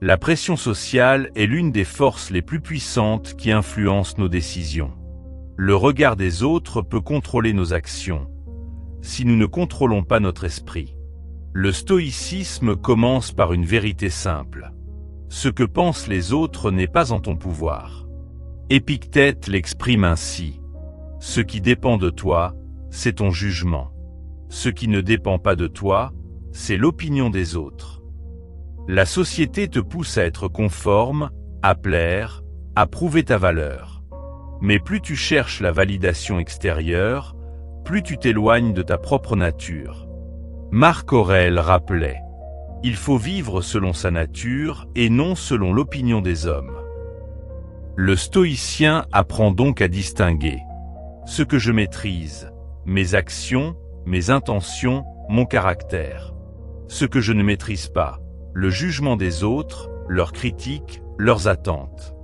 La pression sociale est l'une des forces les plus puissantes qui influencent nos décisions. Le regard des autres peut contrôler nos actions, si nous ne contrôlons pas notre esprit. Le stoïcisme commence par une vérité simple. Ce que pensent les autres n'est pas en ton pouvoir. Épictète l'exprime ainsi. Ce qui dépend de toi, c'est ton jugement. Ce qui ne dépend pas de toi, c'est l'opinion des autres. La société te pousse à être conforme, à plaire, à prouver ta valeur. Mais plus tu cherches la validation extérieure, plus tu t'éloignes de ta propre nature. Marc Aurèle rappelait: il faut vivre selon sa nature et non selon l'opinion des hommes. Le stoïcien apprend donc à distinguer ce que je maîtrise, mes actions, mes intentions, mon caractère. Ce que je ne maîtrise pas, le jugement des autres, leurs critiques, leurs attentes.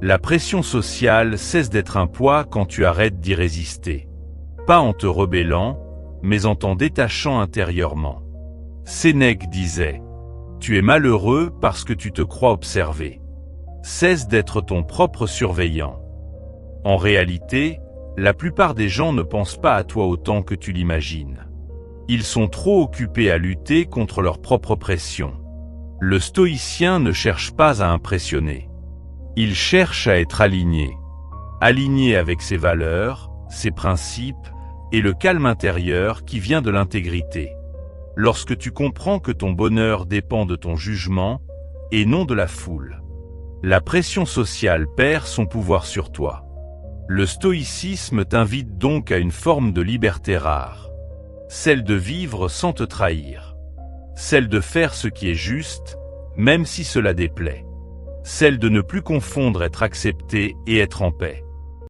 La pression sociale cesse d'être un poids quand tu arrêtes d'y résister. Pas en te rebellant, mais en t'en détachant intérieurement. Sénèque disait: tu es malheureux parce que tu te crois observé. Cesse d'être ton propre surveillant. En réalité, la plupart des gens ne pensent pas à toi autant que tu l'imagines. Ils sont trop occupés à lutter contre leur propre pression. Le stoïcien ne cherche pas à impressionner. Il cherche à être aligné. Aligné avec ses valeurs, ses principes et le calme intérieur qui vient de l'intégrité. Lorsque tu comprends que ton bonheur dépend de ton jugement et non de la foule, la pression sociale perd son pouvoir sur toi. Le stoïcisme t'invite donc à une forme de liberté rare. Celle de vivre sans te trahir. Celle de faire ce qui est juste, même si cela déplaît. Celle de ne plus confondre être accepté et être en paix.